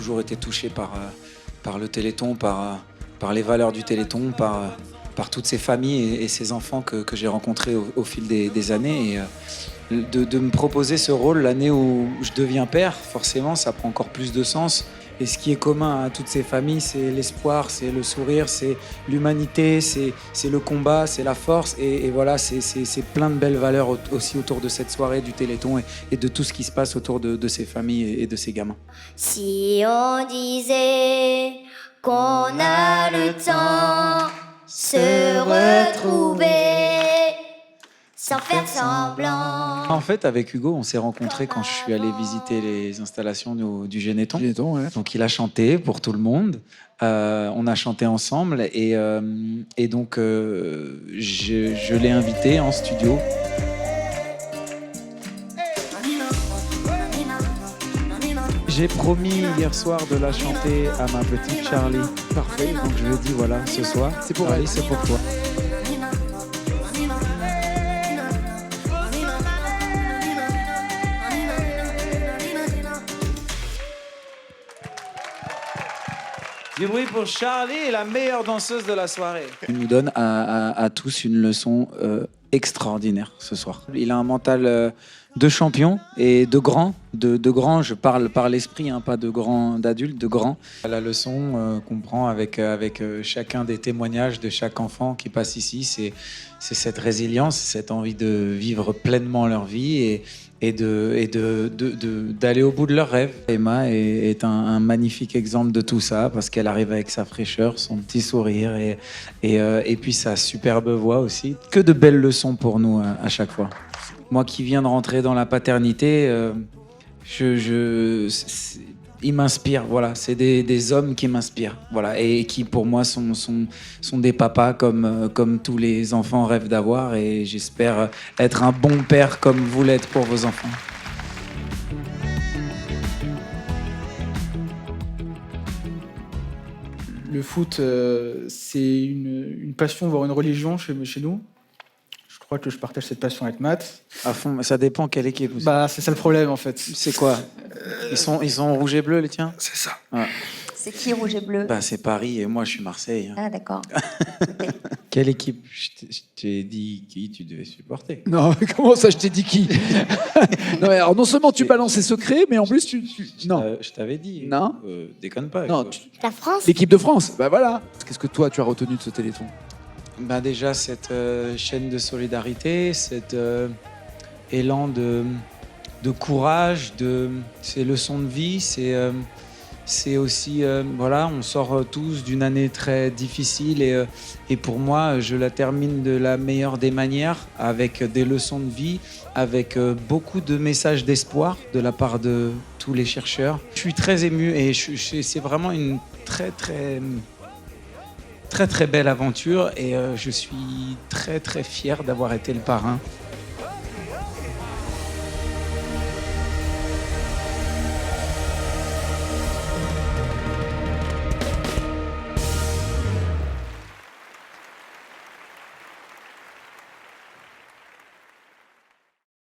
toujours été touché par le Téléthon, par les valeurs du Téléthon, par toutes ces familles et ces enfants que j'ai rencontrés au fil des années. Et de me proposer ce rôle l'année où je deviens père, forcément, ça prend encore plus de sens. Et ce qui est commun à toutes ces familles, c'est l'espoir, c'est le sourire, c'est l'humanité, c'est le combat, c'est la force. Et voilà, c'est plein de belles valeurs aussi autour de cette soirée du Téléthon et de tout ce qui se passe autour de ces familles et de ces gamins. Si on disait qu'on a le temps se retrouver sans faire semblant. En fait, avec Hugo, on s'est rencontrés quand je suis allé visiter les installations du Généton. Ouais. Donc, il a chanté pour tout le monde. On a chanté ensemble et donc je l'ai invité en studio. J'ai promis hier soir de la chanter à ma petite Charlie. Parfait. Donc je lui ai dit voilà, ce soir, C'est pour Charlie, elle. c'est pour toi. Du bruit pour Charlie, la meilleure danseuse de la soirée. Il nous donne à tous une leçon extraordinaire ce soir. Il a un mental de champion et de grand. De grand, je parle par l'esprit, hein, pas de grand, d'adulte, de grand. La leçon qu'on prend avec chacun des témoignages de chaque enfant qui passe ici, c'est cette résilience, cette envie de vivre pleinement leur vie et d'aller au bout de leurs rêves. Emma est un magnifique exemple de tout ça parce qu'elle arrive avec sa fraîcheur, son petit sourire et puis sa superbe voix aussi. Que de belles leçons pour nous à chaque fois. Moi qui viens de rentrer dans la paternité, ils m'inspirent, voilà. C'est des hommes qui m'inspirent, voilà, et qui pour moi sont des papas comme tous les enfants rêvent d'avoir, et j'espère être un bon père comme vous l'êtes pour vos enfants. Le foot, c'est une passion, voire une religion chez nous. Je crois que je partage cette passion avec Matt. À fond, mais ça dépend quelle équipe aussi. Bah, c'est ça le problème en fait. C'est quoi ils sont rouge et bleu, les tiens? C'est ça. Ah. C'est qui rouge et bleu? Bah, c'est Paris et moi je suis Marseille. Hein. Ah, d'accord. Quelle équipe? Je t'ai dit qui tu devais supporter. Non, mais comment ça, je t'ai dit qui? Non, mais alors, non seulement tu balances ses secrets, mais en plus tu... Non. Je t'avais dit. Non. Déconne pas. Non, quoi. La France. l'équipe de France, bah voilà. Qu'est-ce que toi, tu as retenu de ce Téléthon? Bah déjà, cette chaîne de solidarité, cet élan de courage, ces leçons de vie, c'est aussi, voilà, on sort tous d'une année très difficile et pour moi, je la termine de la meilleure des manières, avec des leçons de vie, avec beaucoup de messages d'espoir de la part de tous les chercheurs. Je suis très ému et c'est vraiment une très belle aventure et je suis très fier d'avoir été le parrain